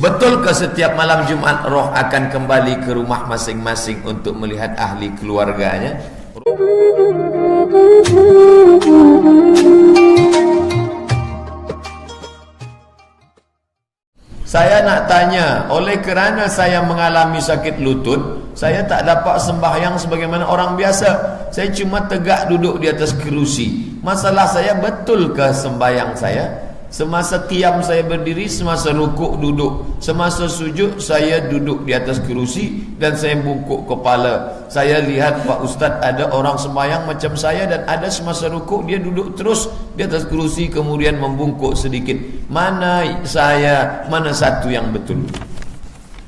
Betul ke setiap malam Jumat roh akan kembali ke rumah masing-masing untuk melihat ahli keluarganya? Saya nak tanya, oleh kerana saya mengalami sakit lutut, saya tak dapat sembahyang sebagaimana orang biasa. Saya cuma tegak duduk di atas kerusi. Masalah saya, betul ke sembahyang saya? Semasa qiyam saya berdiri, semasa rukuk duduk, semasa sujud saya duduk di atas kerusi dan saya bungkuk kepala. Saya lihat Pak Ustaz ada orang sembahyang macam saya, dan ada semasa rukuk dia duduk terus di atas kerusi kemudian membungkuk sedikit. Mana satu yang betul?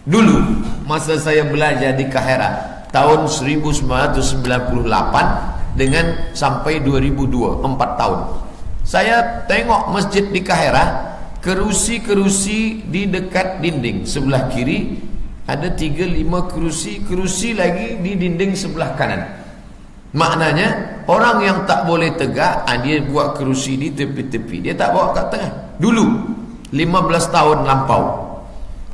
Dulu masa saya belajar di Kahera tahun 1998 dengan sampai 2002, 4 tahun. Saya tengok masjid di Kahera, kerusi-kerusi di dekat dinding sebelah kiri, ada 3-5 kerusi lagi di dinding sebelah kanan. Maknanya orang yang tak boleh tegak, dia buat kerusi di tepi-tepi, dia tak bawa kat tengah. Dulu 15 tahun lampau.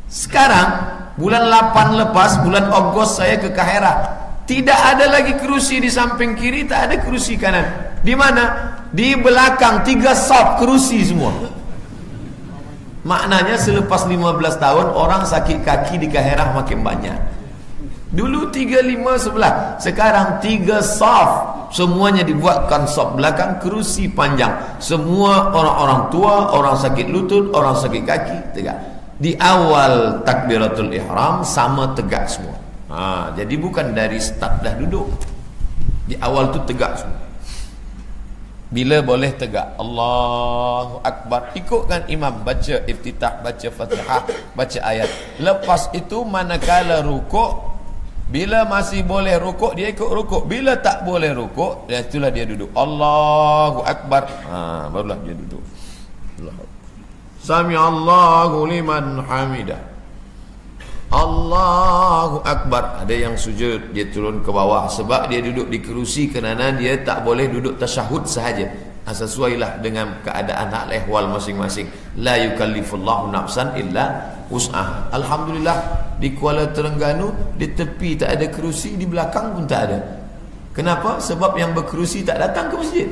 Sekarang bulan 8 lepas, bulan Ogos saya ke Kahera, tidak ada lagi kerusi di samping kiri, tak ada kerusi kanan. Di mana? Di belakang 3 saf kerusi semua. Maknanya selepas 15 tahun orang sakit kaki di Kahera makin banyak. Dulu 3-5 sebelah, sekarang 3 saf, semuanya dibuatkan saf belakang, kerusi panjang. Semua orang-orang tua, orang sakit lutut, orang sakit kaki tegak. Di awal takbiratul ihram sama tegak semua. Jadi bukan dari start dah duduk. Di awal tu tegak semua. Bila boleh tegak? Allahu Akbar. Ikutkan imam baca iftitah, baca Fatihah, baca ayat. Lepas itu manakala rukuk, bila masih boleh rukuk dia ikut rukuk. Bila tak boleh rukuk, itulah dia duduk. Allahu Akbar. Barulah dia duduk. Sami Allahu liman hamidah. Allahu Akbar. Ada yang sujud, dia turun ke bawah sebab dia duduk di kerusi kerana dia tak boleh duduk tasyahud sahaja. Sesuailah dengan keadaan hal ehwal masing-masing. La yukallifullahu nafsan illa wus'aha. Alhamdulillah di Kuala Terengganu di tepi tak ada kerusi, di belakang pun tak ada. Kenapa? Sebab yang berkerusi tak datang ke masjid.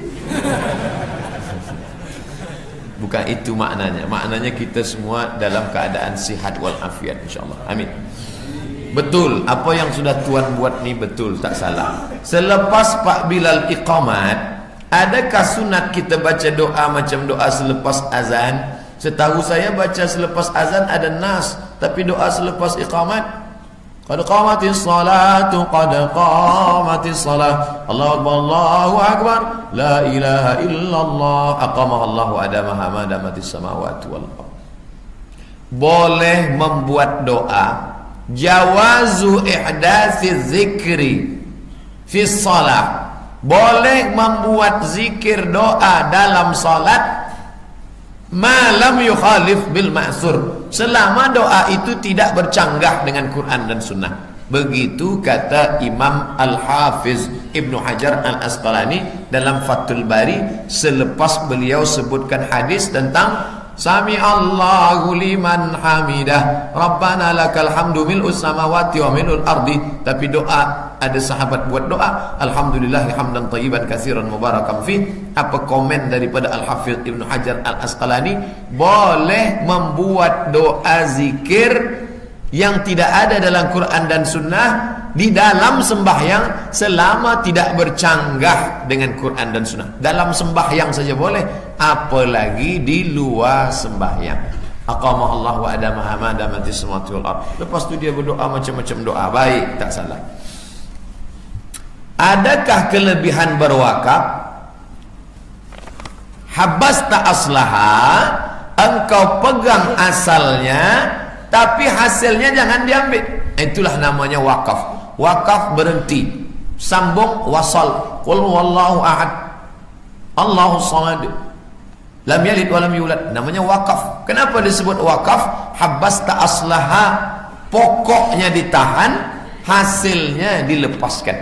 Bukan itu maknanya. Maknanya kita semua dalam keadaan sihat wal afiat insyaAllah. Amin. Betul, apa yang sudah Tuan buat ni betul, tak salah. Selepas Pak Bilal iqamat, adakah sunat kita baca doa macam doa selepas azan? Setahu saya baca selepas azan ada nas, tapi doa selepas iqamat, qad qamatis salatu, qad qamatis salat, Allahu Akbar, Allahu Akbar, la ilaha illallah, aqamaha Allahu adamaha ma damatis samawati wal ardh. Boleh membuat doa. Jawazu ihdatsiz zikri fi shalah. Boleh membuat zikir doa dalam salat ma lam yukhalif bil ma'sur, selama doa itu tidak bercanggah dengan Quran dan Sunnah. Begitu kata Imam Al-Hafiz Ibnu Hajar Al-Asqalani dalam Fathul Bari selepas beliau sebutkan hadis tentang Sami Allahu liman hamidah, Rabbana lakal hamdu mil'us samawati wa mil'ul ardi. Tapi doa, ada sahabat buat doa, Alhamdulillah hamdan tayyiban katsiran mubarakan fi. Apa komen daripada Al-Hafiz Ibnu Hajar Al-Asqalani? Boleh membuat doa zikir yang tidak ada dalam Quran dan Sunnah di dalam sembahyang selama tidak bercanggah dengan Quran dan Sunnah. Dalam sembahyang saja boleh, apalagi di luar sembahyang. Aqama Allahu adamaha ma damatis samawati wal ardh. Lepas tu dia berdoa macam-macam doa, baik, tak salah. Adakah kelebihan berwakaf? Habasta aslaha, engkau pegang asalnya tapi hasilnya jangan diambil. Itulah namanya wakaf. Wakaf berhenti, sambung wasal. Qul huwallahu ahad, Allahus samad, lam yalid wa lam yulad. Namanya wakaf. Kenapa disebut wakaf? Habasta aslaha, pokoknya ditahan, hasilnya dilepaskan.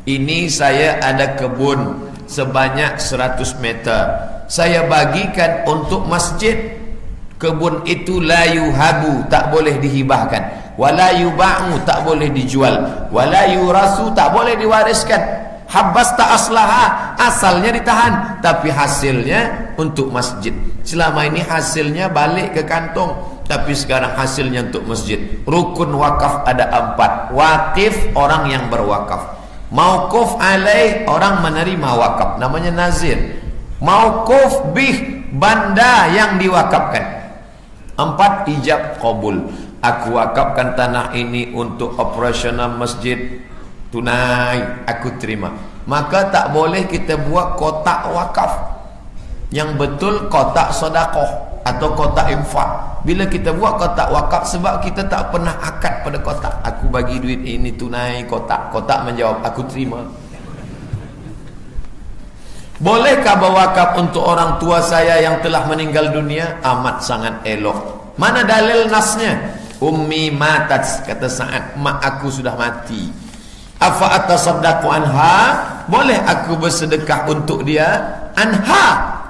Ini saya ada kebun sebanyak 100 meter, saya bagikan untuk masjid. Kebun itu la yuhabu, tak boleh dihibahkan. Wala yuba'u, tak boleh dijual. Wala yurasu, tak boleh diwariskan. Habbasta aslaha, asalnya ditahan, tapi hasilnya untuk masjid. Selama ini hasilnya balik ke kantong, tapi sekarang hasilnya untuk masjid. Rukun wakaf ada 4. Wakif, orang yang berwakaf. Mauquf alaih, orang menerima wakaf, namanya nazir. Mauquf bih, banda yang diwakafkan. 4. Ijab qabul. Aku wakafkan tanah ini untuk operasional masjid, tunai aku terima. Maka tak boleh kita buat kotak wakaf. Yang betul kotak sedekah atau kotak infak. Bila kita buat kotak wakaf, sebab kita tak pernah akad pada kotak. Aku bagi duit ini tunai kotak. Kotak menjawab aku terima. Bolehkah berwakaf untuk orang tua saya yang telah meninggal dunia? Amat sangat elok. Mana dalil nasnya? Ummi matat, kata Sa'ad, mak aku sudah mati. Afa atasaddaqu anha, boleh aku bersedekah untuk dia? Anha,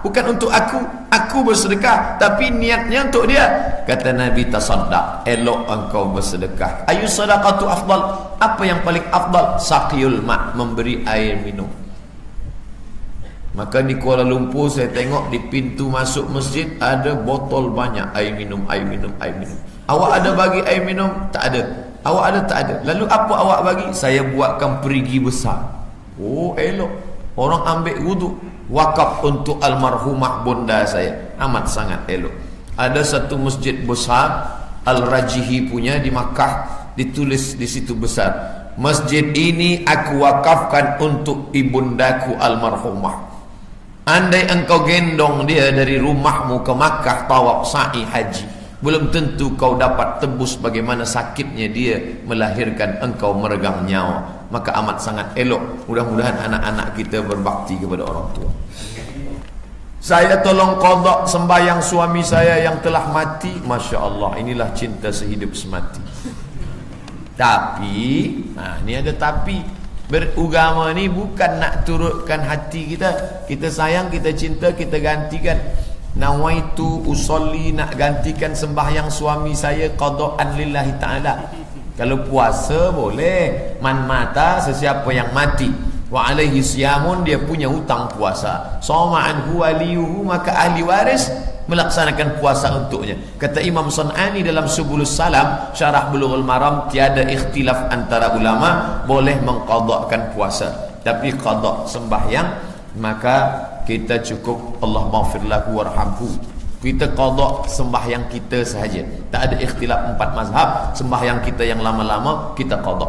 bukan untuk aku bersedekah, tapi niatnya untuk dia. Kata Nabi, tasaddaq, elok engkau bersedekah. Ayu sadaqatu afdal, apa yang paling afdal? Saqiyul ma', memberi air minum. Maka di Kuala Lumpur saya tengok di pintu masuk masjid ada botol banyak air minum, air minum, air minum. Awak ada bagi air minum? Tak ada. Awak ada? Tak ada. Lalu apa awak bagi? Saya buatkan perigi besar. Oh, elok. Orang ambil wuduk, wakaf untuk almarhumah bunda saya. Amat sangat elok. Ada satu masjid besar, Al-Rajihi punya di Makkah, ditulis di situ besar, masjid ini aku wakafkan untuk ibundaku almarhumah. Andai engkau gendong dia dari rumahmu ke Makkah tawaf sa'i haji, belum tentu kau dapat tebus bagaimana sakitnya dia melahirkan engkau meregang nyawa. Maka amat sangat elok. Mudah-mudahan anak-anak kita berbakti kepada orang tua. Saya tolong qada sembahyang suami saya yang telah mati. Masya Allah, inilah cinta sehidup semati. Tapi, nah ini ada tapi. Beragama ni bukan nak turutkan hati kita. Kita sayang, kita cinta, kita gantikan. Nawaitu usolli, nak gantikan sembahyang suami saya qada'an lillahi ta'ala. Kalau puasa boleh. Man mata, sesiapa yang mati, wa alaihi siyamun, dia punya hutang puasa. Soma'anhu waliyuhu, maka ahli waris melaksanakan puasa untuknya. Kata Imam Sun'ani dalam Subulus Salam, Syarah Bulughul Maram, tiada ikhtilaf antara ulama boleh mengqadakkan puasa. Tapi qada sembahyang, maka kita cukup Allah maghfir lahu warhamhu. Kita qada sembahyang kita sahaja. Tak ada ikhtilaf 4 mazhab. Sembahyang kita yang lama-lama kita qada.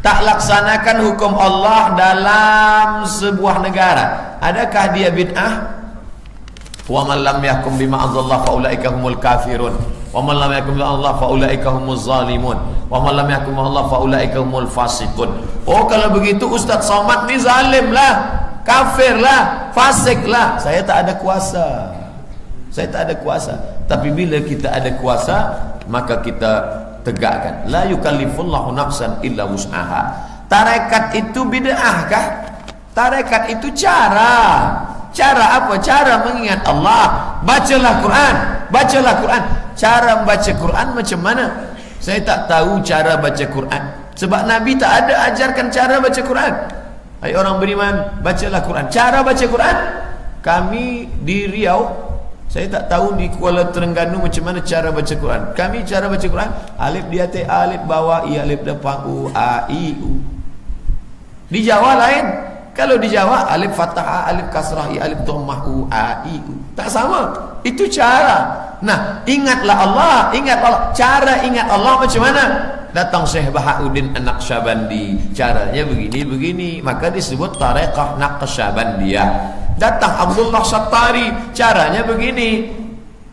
Tak laksanakan hukum Allah dalam sebuah negara, adakah dia bid'ah? Wa man lam yahkum bima anzalallahu fa ulaika humul kafirun. Wa man lam yahkum bima Allah fa ulaika humuz zalimun. Wa man lam yahkum bima Allah fa ulaika humul fasiqun. Oh, kalau begitu Ustaz Somad ni zalim lah, kafir lah, fasik lah. Saya tak ada kuasa. Saya tak ada kuasa. Tapi bila kita ada kuasa, maka kita tegakkan. La yukallifullahu nafsan illa wus'aha. Tarekat itu bid'ah kah? Tarekat itu cara. Cara apa? Cara mengingat Allah. Bacalah Quran. Bacalah Quran. Cara membaca Quran macam mana? Saya tak tahu cara baca Quran. Sebab Nabi tak ada ajarkan cara baca Quran. Hai orang beriman, bacalah Quran. Cara baca Quran, kami di Riau, saya tak tahu di Kuala Terengganu macam mana cara baca Quran. Kami cara baca Quran, alif di atas, alif bawah, i alif depan, u a i u. Di Jawa lain. Kalau di Jawa alif fathah, alif kasrah, i alif dhammah, u a i u. Tak sama. Itu cara. Nah, ingatlah Allah, ingat Allah. Cara ingat Allah macam mana? Datang Syekh Bahauddin An-Naqsyabandi, caranya begini-begini, maka disebut tariqah Naqsyabandiyah. Datang Abdullah Syattari, caranya begini,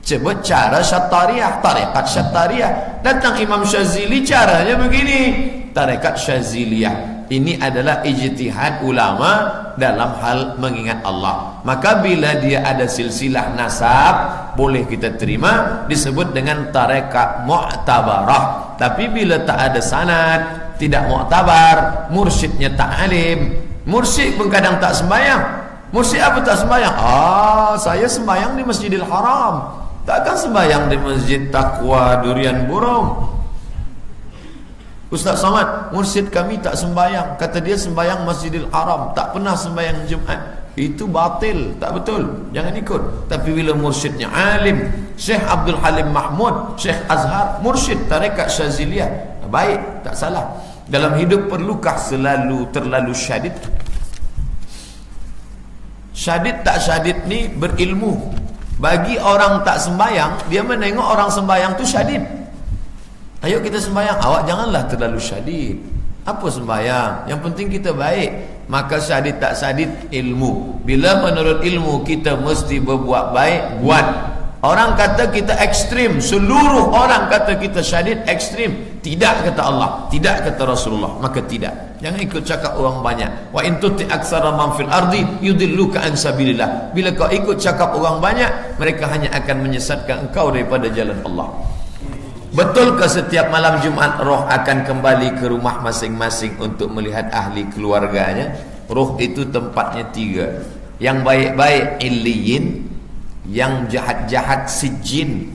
sebut cara Syattariyah, tariqat Syattariyah. Datang Imam Syazili, caranya begini, tariqat Syaziliyah. Ini adalah ijtihad ulama dalam hal mengingat Allah. Maka bila dia ada silsilah nasab, boleh kita terima, disebut dengan tarekat mu'tabarah. Tapi bila tak ada sanad, tidak mu'tabar, mursyidnya tak alim. Mursyid pun kadang tak sembahyang. Mursyid apa tak sembahyang? Saya sembahyang di Masjidil Haram. Takkan sembahyang di Masjid Taqwa Durian Burung. Ustaz Somad, mursyid kami tak sembahyang. Kata dia sembahyang Masjidil Haram, tak pernah sembahyang Jumaat. Itu batil, tak betul. Jangan ikut. Tapi bila mursyidnya alim, Syekh Abdul Halim Mahmud, Syekh Azhar, mursyid tarekat Syaziliyah, baik, tak salah. Dalam hidup perlukah selalu terlalu syadid? Syadid tak syadid ni berilmu. Bagi orang tak sembahyang, dia menengok orang sembahyang tu syadid. Ayo kita sembahyang. Awak janganlah terlalu syadid. Apa sembahyang? Yang penting kita baik. Maka syadid tak syadid ilmu. Bila menurut ilmu kita mesti berbuat baik, buat. Orang kata kita ekstrim, seluruh orang kata kita syadid, ekstrim. Tidak kata Allah, tidak kata Rasulullah, maka tidak. Jangan ikut cakap orang banyak. Wa in tuti aksara man fil ardi yudilluka an sabilillah. Bila kau ikut cakap orang banyak, mereka hanya akan menyesatkan engkau daripada jalan Allah. Betulkah setiap malam Jumaat roh akan kembali ke rumah masing-masing untuk melihat ahli keluarganya? Roh itu tempatnya 3. Yang baik-baik illiyin, yang jahat-jahat sijin.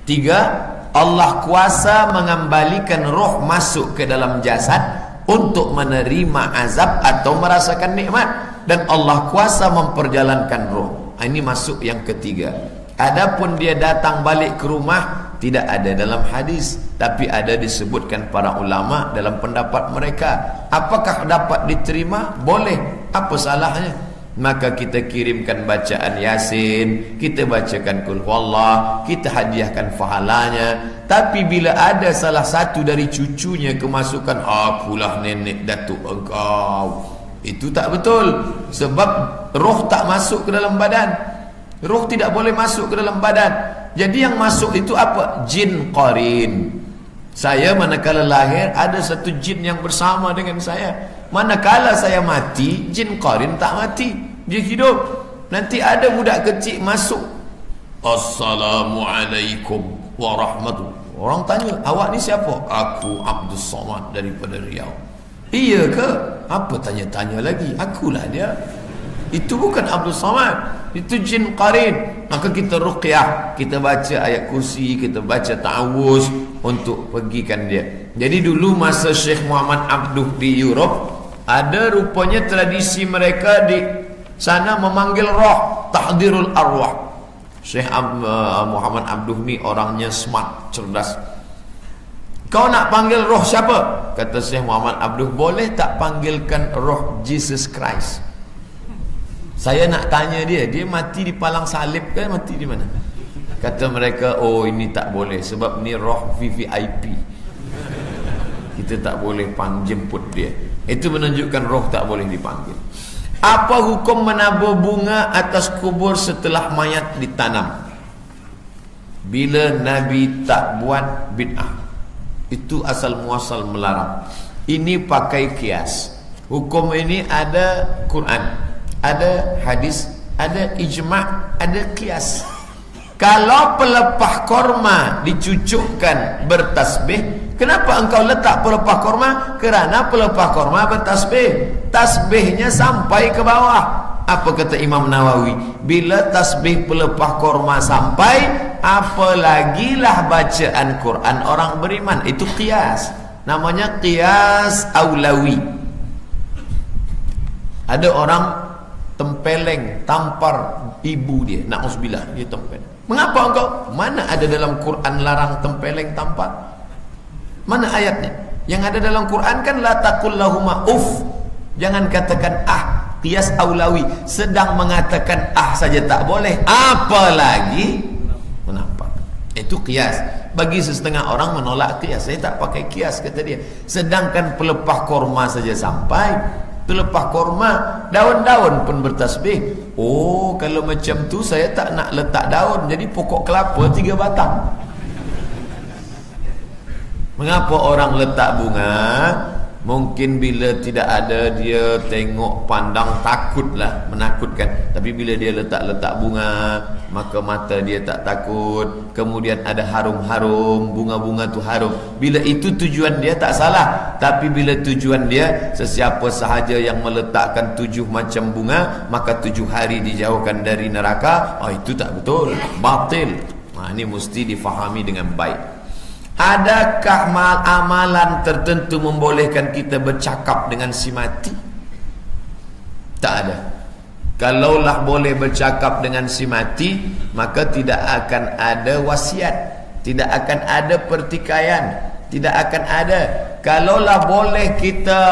3, Allah kuasa mengembalikan roh masuk ke dalam jasad untuk menerima azab atau merasakan nikmat, dan Allah kuasa memperjalankan roh. Ini masuk yang ketiga. Adapun dia datang balik ke rumah, tidak ada dalam hadis, tapi ada disebutkan para ulama dalam pendapat mereka. Apakah dapat diterima? Boleh. Apa salahnya? Maka kita kirimkan bacaan Yasin, kita bacakan Qul Huwallah, kita hadiahkan pahalanya. Tapi bila ada salah satu dari cucunya kemasukan, akulah nenek datuk engkau, itu tak betul. Sebab roh tak masuk ke dalam badan. Roh tidak boleh masuk ke dalam badan. Jadi yang masuk itu apa? Jin qarin. Saya manakala lahir ada satu jin yang bersama dengan saya. Manakala saya mati, jin qarin tak mati, dia hidup. Nanti ada budak kecil masuk, Assalamualaikum warahmatullahi. Orang tanya, awak ni siapa? Aku Abdul Somad daripada Riau. Iya ke? Apa tanya-tanya lagi? Akulah dia. Itu bukan Abdul Somad, itu jin qarin. Maka kita ruqyah, kita baca ayat kursi, kita baca ta'awuz untuk pergikan dia. Jadi dulu masa Syekh Muhammad Abduh di Europe, ada rupanya tradisi mereka di sana memanggil roh, tahdirul arwah. Syekh Muhammad Abduh ni orangnya smart, cerdas. Kau nak panggil roh siapa? Kata Syekh Muhammad Abduh, boleh tak panggilkan roh Jesus Christ? Saya nak tanya dia mati di palang salib ke mati di mana? Kata mereka, oh ini tak boleh, sebab ni roh VVIP, kita tak boleh jemput dia. Itu menunjukkan roh tak boleh dipanggil. Apa hukum menabur bunga atas kubur setelah mayat ditanam? Bila Nabi tak buat, bid'ah. Itu asal muasal melarang. Ini pakai kias. Hukum ini ada Quran, ada hadis, ada ijma', ada kias. Kalau pelepah korma dicucukkan bertasbih, kenapa engkau letak pelepah korma? Kerana pelepah korma bertasbih, tasbihnya sampai ke bawah. Apa kata Imam Nawawi? Bila tasbih pelepah korma sampai, apalagilah bacaan Quran orang beriman. Itu qiyas, namanya qiyas aulawi. Ada orang tempeleng, tampar ibu dia, na'udzubillah, dia tempeleng. Mengapa engkau? Mana ada dalam Quran larang tempeleng, tampar? Mana ayatnya? Yang ada dalam Quran kan la taqul lahuma uff, jangan katakan ah. Qiyas aulawi, sedang mengatakan ah saja tak boleh, apalagi menampak. Itu qiyas. Bagi sesetengah orang menolak qiyas. Saya tak pakai qiyas, kata dia. Sedangkan pelepah korma saja sampai. Pelepah korma, daun-daun pun bertasbih. Oh, kalau macam tu saya tak nak letak daun, jadi pokok kelapa 3 batang. Mengapa orang letak bunga? Mungkin bila tidak ada, dia tengok pandang takutlah, menakutkan. Tapi bila dia letak-letak bunga, maka mata dia tak takut. Kemudian ada harum-harum, bunga-bunga tu harum. Bila itu tujuan dia tak salah. Tapi bila tujuan dia, sesiapa sahaja yang meletakkan 7 macam bunga, maka 7 hari dijauhkan dari neraka. Oh, itu tak betul, batil. Ini mesti difahami dengan baik. Adakah amalan tertentu membolehkan kita bercakap dengan si mati? Tak ada. Kalaulah boleh bercakap dengan si mati, maka tidak akan ada wasiat, tidak akan ada pertikaian, tidak akan ada. Kalaulah boleh kita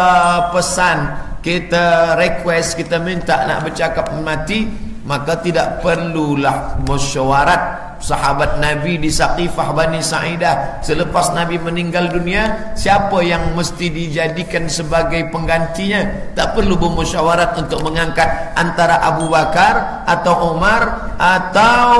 pesan, kita request, kita minta nak bercakap dengan mati, maka tidak perlulah musyawarat. Sahabat Nabi di Saqifah Bani Sa'idah, selepas Nabi meninggal dunia, siapa yang mesti dijadikan sebagai penggantinya? Tak perlu bermusyawarat untuk mengangkat antara Abu Bakar atau Umar atau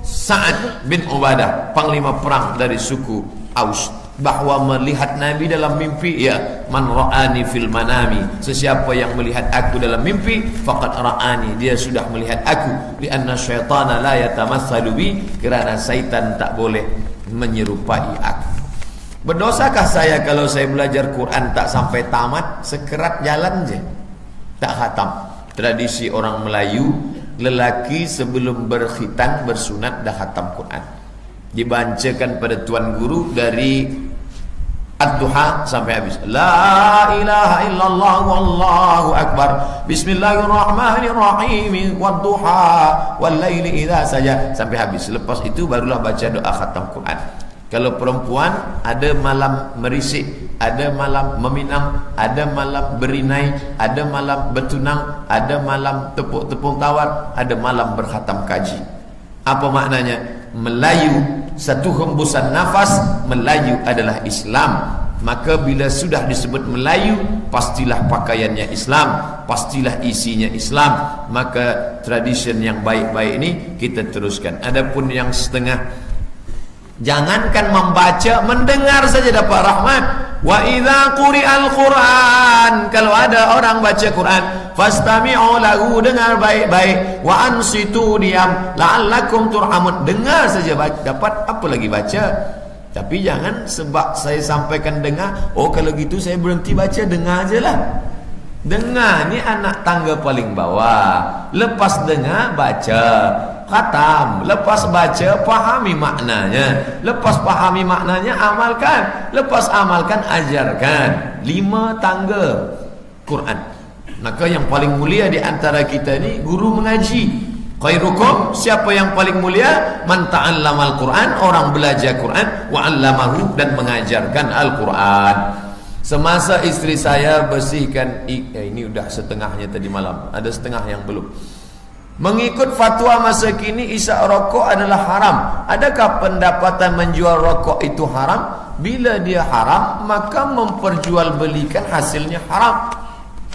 Sa'ad bin Ubadah, panglima perang dari suku Aus. Bahwa melihat Nabi dalam mimpi, ya, man ra'ani fil manami, sesiapa yang melihat aku dalam mimpi, faqad ra'ani, dia sudah melihat aku. Lianna syaitana la yatamatsalu bi, kerana syaitan tak boleh menyerupai aku. Berdosakah saya kalau saya belajar Quran tak sampai tamat, sekerat jalan je, tak khatam? Tradisi orang Melayu, lelaki sebelum berkhitan, bersunat, dah khatam Quran, dibacakan pada tuan guru dari Ad-Duha sampai habis. La ilaha illallah wallahu akbar, bismillahirrahmanirrahim, wad-duha wal laili idza saja, sampai habis. Lepas itu barulah baca doa khatam Quran. Kalau perempuan, ada malam merisik, ada malam meminang, ada malam berinai, ada malam bertunang, ada malam tepuk-tepuk tawar, ada malam berkhatam kaji. Apa maknanya? Melayu, satu hembusan nafas, Melayu adalah Islam. Maka bila sudah disebut Melayu, pastilah pakaiannya Islam, pastilah isinya Islam. Maka tradisi yang baik-baik ini kita teruskan. Adapun yang setengah, jangankan membaca, mendengar saja dapat rahmat. Wa idza quri'al Qur'an, kalau ada orang baca Quran, fastami'u lahu, dengar baik-baik, wa ansitu, diam, la'allakum turhamun, dengar saja, dapat apa lagi baca. Tapi jangan sebab saya sampaikan dengar, oh kalau gitu saya berhenti baca, dengar ajalah. Dengar ni anak tangga paling bawah, lepas dengar baca, khatam, lepas baca pahami maknanya, lepas pahami maknanya amalkan, lepas amalkan ajarkan. 5 tangga Quran. Maka yang paling mulia di antara kita ni guru mengaji. Khairukum, siapa yang paling mulia? Man ta'allamal Quran, orang belajar Quran, wa 'allamahu, dan mengajarkan Al-Quran. Semasa istri saya bersihkan, ini udah setengahnya tadi malam, ada setengah yang belum. Mengikut fatwa masa kini, isap rokok adalah haram. Adakah pendapatan menjual rokok itu haram? Bila dia haram, maka memperjualbelikan hasilnya haram.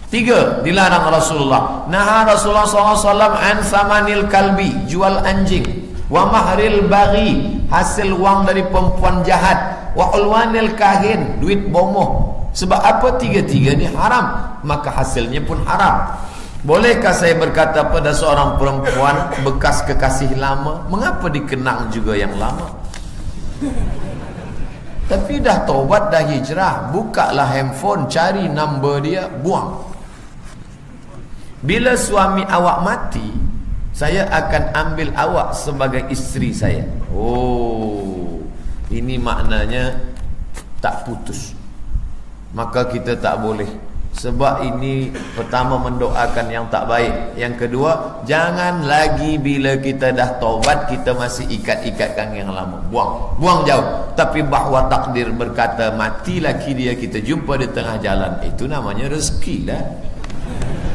3, dilarang Rasulullah. Naha Rasulullah SAW an samanil kalbi, jual anjing. Wa mahril baghi, hasil wang dari perempuan jahat. Wa ulwanil kahin, duit bomoh. Sebab apa? 3-3 ni haram, maka hasilnya pun haram. Bolehkah saya berkata pada seorang perempuan bekas kekasih lama, mengapa dikenang juga yang lama? Tapi dah taubat, dah hijrah, bukalah handphone, cari nombor dia, buang. Bila suami awak mati, saya akan ambil awak sebagai isteri saya. Oh, ini maknanya tak putus. Maka kita tak boleh. Sebab ini pertama mendoakan yang tak baik. Yang kedua, jangan lagi bila kita dah taubat kita masih ikat-ikatkan yang lama. Buang, buang jauh. Tapi bahawa takdir berkata mati laki dia, kita jumpa di tengah jalan, itu namanya rezeki lah.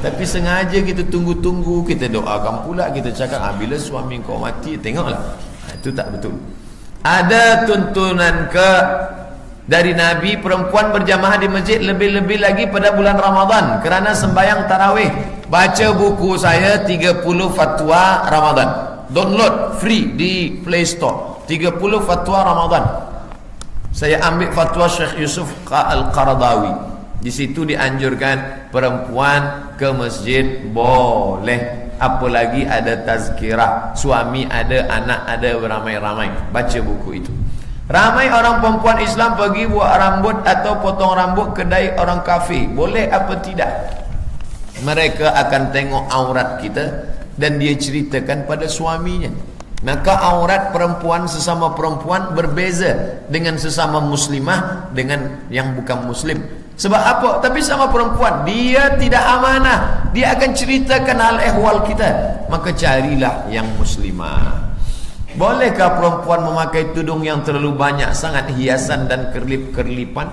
Tapi sengaja kita tunggu-tunggu, kita doakan pula, kita cakap bila suami kau mati, tengoklah. Itu tak betul. Ada tuntunan dari Nabi, perempuan berjamaah di masjid, lebih-lebih lagi pada bulan Ramadan kerana sembahyang tarawih. Baca buku saya 30 fatwa Ramadan, download free di Play Store. 30 fatwa Ramadan. Saya ambil fatwa Syekh Yusuf Al-Qaradawi. Di situ dianjurkan perempuan ke masjid boleh, apalagi ada tazkirah, suami ada, anak ada, beramai-ramai. Baca buku itu. Ramai orang perempuan Islam pergi buat rambut atau potong rambut kedai orang kafir. Boleh apa tidak? Mereka akan tengok aurat kita dan dia ceritakan pada suaminya. Maka aurat perempuan sesama perempuan berbeza dengan sesama muslimah dengan yang bukan muslim. Sebab apa? Tapi sama perempuan, dia tidak amanah, dia akan ceritakan hal ehwal kita. Maka carilah yang muslimah. Bolehkah perempuan memakai tudung yang terlalu banyak sangat hiasan dan kerlip-kerlipan?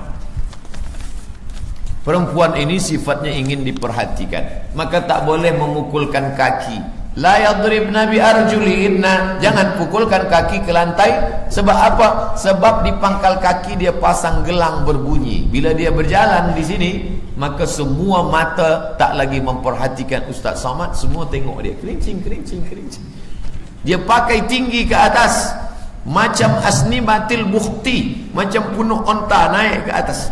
Perempuan ini sifatnya ingin diperhatikan, maka tak boleh memukulkan kaki. La yadribna bi arjulihinna, jangan pukulkan kaki ke lantai. Sebab apa? Sebab di pangkal kaki dia pasang gelang berbunyi. Bila dia berjalan di sini, maka semua mata tak lagi memperhatikan Ustaz Samad, semua tengok dia kerincing. Dia pakai tinggi ke atas, macam asnimatil bukhti, macam punuk onta naik ke atas.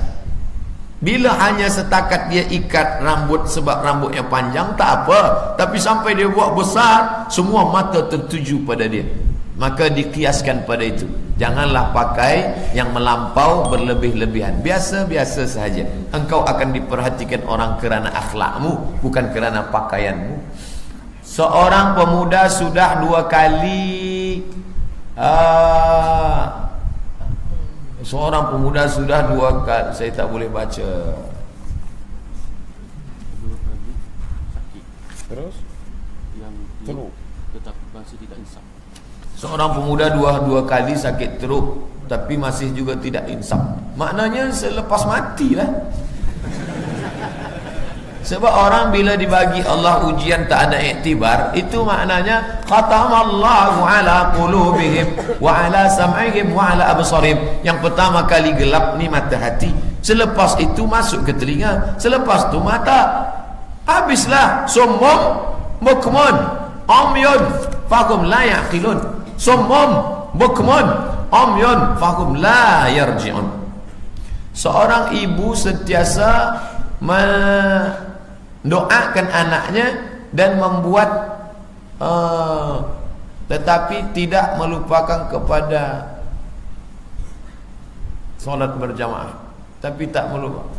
Bila hanya setakat dia ikat rambut sebab rambutnya panjang, tak apa. Tapi sampai dia buat besar, semua mata tertuju pada dia. Maka dikiaskan pada itu. Janganlah pakai yang melampau berlebih-lebihan. Biasa-biasa sahaja. Engkau akan diperhatikan orang kerana akhlakmu, bukan kerana pakaianmu. Seorang pemuda sudah 2 kali seorang pemuda sudah 2 kali, saya tak boleh baca. 2 kali sakit. Terus yang teruk, tetapi masih tidak insaf. Seorang pemuda 2 kali sakit teruk tapi masih juga tidak insaf. Maknanya selepas matilah. Sebab orang bila dibagi Allah ujian tak ada iktibar, itu maknanya khatamallahu ala qulubihim wa ala sam'ihim wa ala absarihim. Yang pertama kali gelap ni mata hati, selepas itu masuk ke telinga, selepas itu mata. Habislah. Summum bukmun umyun fahum la yaqilun. Summum bukmun umyun fahum la yarji'un. Seorang ibu sentiasa mendoakan anaknya dan membuat tetapi tidak melupakan kepada solat berjamaah, tapi tak melupakan.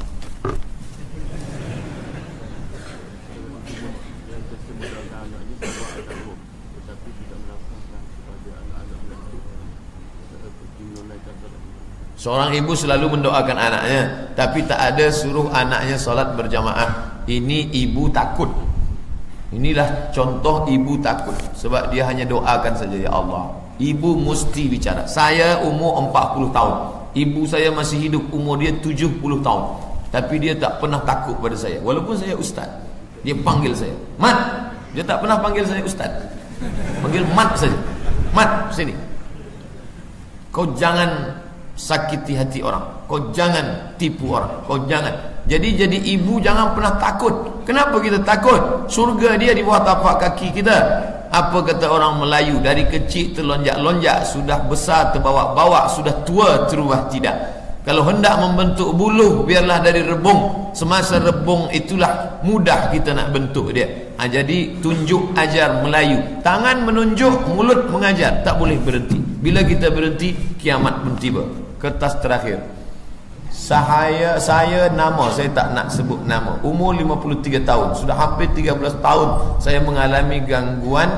Seorang ibu selalu mendoakan anaknya, tapi tak ada suruh anaknya solat berjamaah. Ini ibu takut. Inilah contoh ibu takut. Sebab dia hanya doakan saja, ya Allah. Ibu mesti bicara. Saya umur 40 tahun, ibu saya masih hidup, umur dia 70 tahun, tapi dia tak pernah takut pada saya. Walaupun saya ustaz, dia panggil saya Mat. Dia tak pernah panggil saya ustaz, panggil Mat saja. Mat, sini. Kau jangan sakiti hati orang, kau jangan tipu orang, kau jangan. Jadi ibu jangan pernah takut. Kenapa kita takut? Surga dia di bawah tapak kaki kita. Apa kata orang Melayu? Dari kecil terlonjak-lonjak, sudah besar terbawa-bawa, sudah tua terubah tidak. Kalau hendak membentuk buluh, biarlah dari rebung. Semasa rebung itulah mudah kita nak bentuk dia. Jadi tunjuk, ajar Melayu. Tangan menunjuk, mulut mengajar. Tak boleh berhenti. Bila kita berhenti, kiamat pun tiba. Kertas terakhir. Saya nama, saya tak nak sebut nama. Umur 53 tahun. Sudah hampir 13 tahun saya mengalami gangguan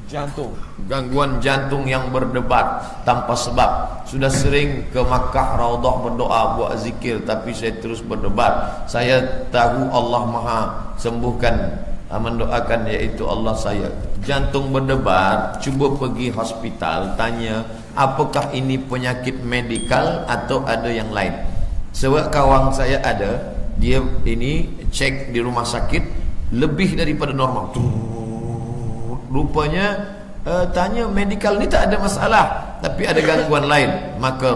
jantung. Gangguan jantung yang berdebar tanpa sebab. Sudah sering ke Makkah Raudhah berdoa, buat zikir, tapi saya terus berdebar. Saya tahu Allah Maha sembuhkan, mendoakan, iaitu Allah saya. Jantung berdebar, cuba pergi hospital, tanya apakah ini penyakit medikal atau ada yang lain. Sebab kawan saya ada, dia ini cek di rumah sakit lebih daripada normal. Rupanya tanya medikal ni tak ada masalah, tapi ada gangguan lain. Maka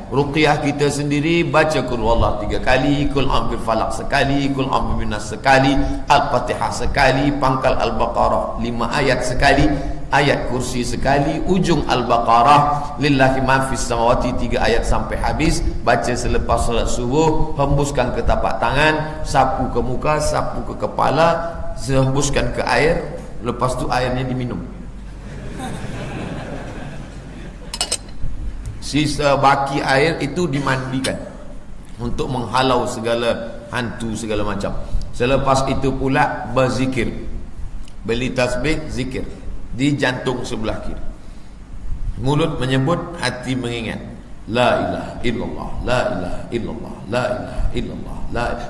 ruqyah kita sendiri, baca qul huwallahu 3 kali, qul a'udzu falaq sekali, qul a'udzu binnas sekali, al-fatihah sekali, pangkal al-baqarah 5 ayat sekali, ayat kursi sekali, ujung al-baqarah lillahi ma fis samawati 3 ayat sampai habis. Baca selepas solat subuh, hembuskan ke tapak tangan, sapu ke muka, sapu ke kepala, hembuskan ke air, lepas tu airnya diminum. Sisa baki air itu dimandikan untuk menghalau segala hantu segala macam. Selepas itu pula berzikir, beli tasbih, zikir di jantung sebelah kiri. Mulut menyebut, hati mengingat, la ilaha illallah, la ilaha illallah, la ilaha illallah.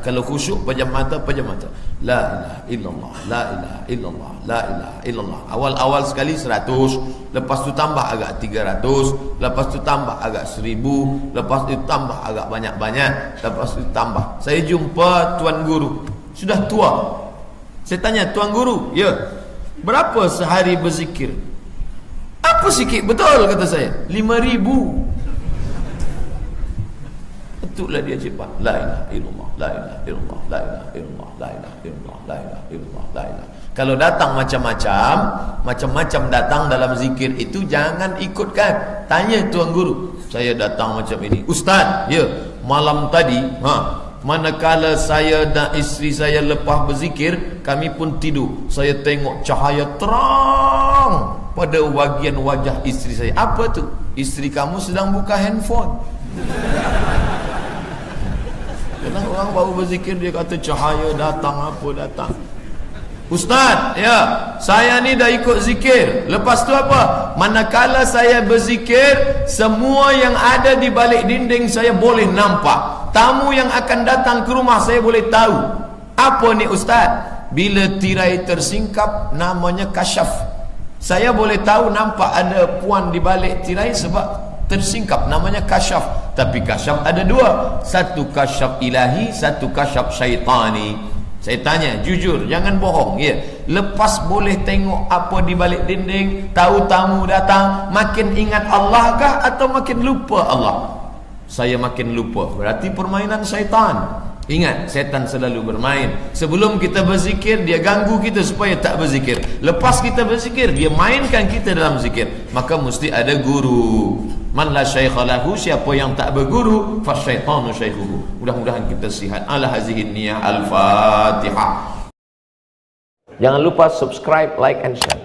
Kalau khusyuk pejam mata, la ilaha illallah, la ilaha illallah, la ilaha illallah. Awal-awal sekali 100, lepas tu tambah agak 300, lepas tu tambah agak 1000, lepas tu tambah agak banyak-banyak, lepas tu tambah. Saya jumpa tuan guru, sudah tua. Saya tanya, tuan guru, ya, berapa sehari berzikir? Apa sikit? Betul, kata saya, 5,000. Betullah dia cepat, la ilaha illallah, la ilaha illallah, la ilaha illallah, la ilaha illallah, la ilaha illallah, la ilaha. Kalau datang macam-macam datang dalam zikir itu, jangan ikutkan. Tanya tuan guru, saya datang macam ini, ustaz, ya, malam tadi manakala saya dan isteri saya lepas berzikir, kami pun tidur, saya tengok cahaya terang pada bahagian wajah isteri saya. Apa tu? Isteri kamu sedang buka handphone. Kenapa orang baru berzikir dia kata cahaya datang, apa datang? Ustaz, ya, saya ni dah ikut zikir. Lepas tu apa? Manakala saya berzikir, semua yang ada di balik dinding saya boleh nampak. Tamu yang akan datang ke rumah saya boleh tahu. Apa ni ustaz? Bila tirai tersingkap, namanya kasyaf. Saya boleh tahu nampak ada puan di balik tirai sebab tersingkap, namanya kasyaf. Tapi kasyaf ada dua, satu kasyaf ilahi, satu kasyaf syaitani. Saya tanya jujur, jangan bohong, ya, lepas boleh tengok apa di balik dinding, tahu tamu datang, makin ingat Allah kah atau makin lupa Allah? Saya makin lupa, berarti permainan syaitan. Ingat, setan selalu bermain. Sebelum kita berzikir, dia ganggu kita supaya tak berzikir. Lepas kita berzikir, dia mainkan kita dalam zikir. Maka mesti ada guru. Man la syaikha lahu, siapa yang tak berguru, fasyaitanu syaikhuhu. Mudah-mudahan kita sihat. Ala hazihin niyah. Al-Fatihah. Jangan lupa subscribe, like and share.